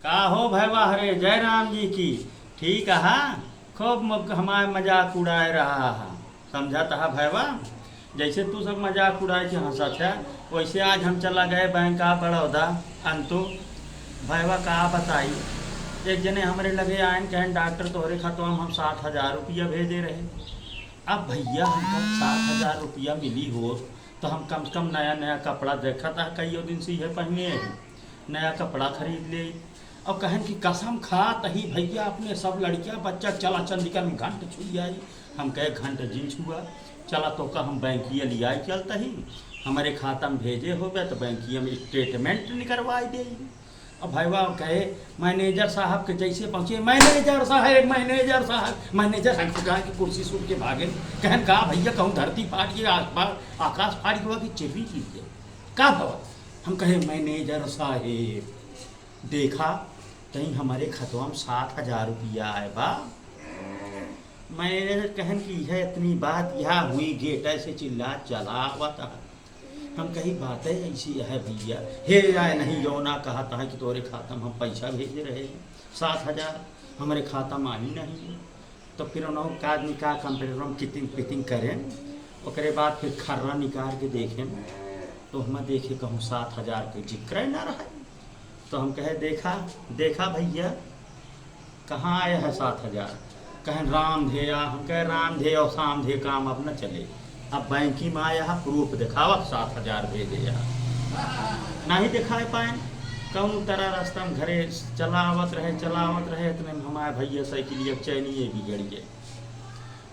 का हो भैया हरे जय राम जी की। ठीक है, खूब हमारे मजाक उड़ाए रहा है। समझा था भैया, जैसे तू सब मजाक उड़ाए के हंसत है वैसे आज हम चला गए बैंक ऑफ बड़ौदा। अंतु भैया का बताई, एक जने हमारे लगे आयन कहन डॉक्टर तोहरे खातवा में हम 60,000 रुपया भेजे रहे। अब भैया हमका 60,000 रुपया मिली हो तो हम कम से कम नया नया कपड़ा देखा था, कई दिन से यह पहने ही नया कपड़ा खरीद ले। और कहन की कसम खा तही भैया अपने सब लड़कियां बच्चा चला चल निकल घंट छुई आई। हम कहे घंट जिन छुआ, चला तो का हम बैंकिया लिया चलता ही हमारे खाता में भेजे हो गए तो बैंकिया में स्टेटमेंट निकलवाई दे। और भैया कहे मैनेजर साहब के जैसे पहुँचे, मैनेजर साहब मैनेजर साहब मैनेजर हम कहा कि कुर्सी सूट के भागे। कहन कहा भैया कहूँ धरती फाड़िए आकाश फाड़ के कि चिर्री कीजिए का भवा। हम कहे मैनेजर साहेब देखा कहीं हमारे खतवा में 60,000 रुपया आए बा। मैनेजर कहन की है इतनी बात यहाँ हुई, गेट ऐसे चिल्ला चला हुआ था। हम कही बातें ऐसी है भैया, हे आए नहीं योना कहा था कि तोरे खाता में हम पैसा भेजे रहे 7,000 हमारे खाता में आई नहीं। तो फिर उन्होंने का आदमी का कंप्यूटर में किटिंग पिटिंग करें, उसके बाद फिर खर्रा निकाल के देखें तो हम देखे कहूँ 7,000 के जिक्र ना रहा। तो हम कहे देखा देखा भैया कहाँ आए है 7,000। कहें राम धेया। हम कहे राम धे और शाम धे काम अब न चले, अब बैंकी में आया प्रूफ दिखावा 7,000 भेजे यार नहीं दिखाए पाए। कौन तरह रास्ता में घरे चलावत रहे इतने में हमारे भैया साइकिल चैनिए बिगड़ गए।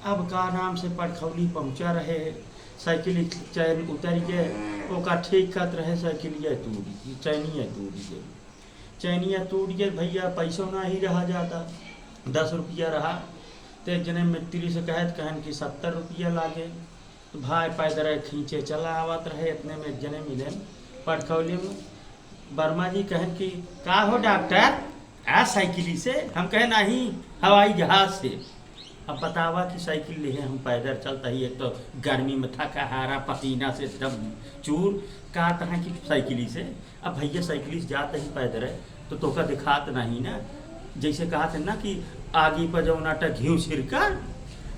अब का नाम से पटखौली पहुँचा रहे, साइकिल चैन उतर गए, ओका ठीक करत रहे साइकिलिया टूट चैनिया टूट गए। चैनिया टूट गए भैया, पैसों ना ही रहा जाता, 10 रुपया रहा। तो एक जने मिस्त्री से कहन कि 70 रुपया लागे। तो भाई पैदल खींचे चला आवत रहे, इतने में जने मिले पटखौली में। वर्मा जी कहन कि का हो डॉक्टर आ साइकिली से। हम कहे नहीं हवाई जहाज से। अब बतावा कि साइकिल ले हम पैदल चलता ही, एक तो गर्मी में थका हारा पसीना से सब चूर का तरह की साइकिली से। अब भैया साइकिली से जाते ही पैदल है तो तोका दिखात नहीं ना, जैसे कहा थे ना कि आगे पर जो नाटा घी छिड़का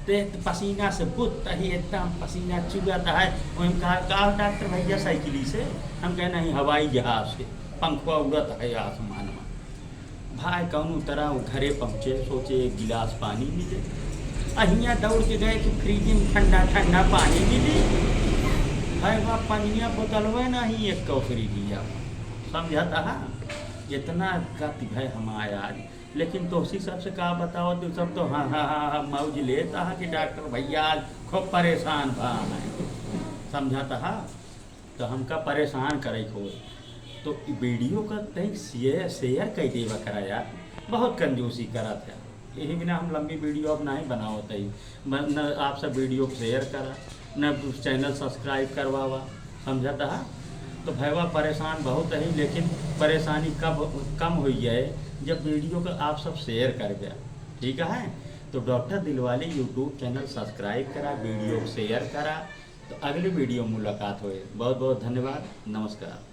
तो पसीना से बुत ही एकदम पसीना चुगाता है। वही कहा डॉक्टर भैया साइकिली से। हम कहे नहीं हवाई जहाज से, पंखवा उड़त है आसमान में। भाई कौन तरह घरे पहुँचे, सोचे एक गिलास पानी मिले, अहिया दौड़ के गए कि फ्रिज में ठंडा ठंडा पानी मिली। भाई वहाँ पनिया बोतलवे नहीं एक कौफरी दिया। समझाता है इतना गति है हमारे आज। लेकिन तो उसी सबसे कहा बताओ तो सब तो हाँ मौज लेता है कि डॉक्टर भैया आज खूब परेशान भा है। समझाता है तो हमका परेशान करे को तो वीडियो का कहीं शेयर कई देवा कराया, बहुत कंजूसी करा था। यही बिना हम लंबी वीडियो अब नहीं बनावत ही, न आप सब वीडियो शेयर करा न चैनल सब्सक्राइब करवावा। समझाता है तो भैया परेशान बहुत है, लेकिन परेशानी कब कम हुई है जब वीडियो का आप सब शेयर कर गया। ठीक है, तो doctor Dilwale YouTube channel subscribe करा, वीडियो शेयर करा। तो अगले वीडियो मुलाकात होए। बहुत बहुत धन्यवाद, नमस्कार।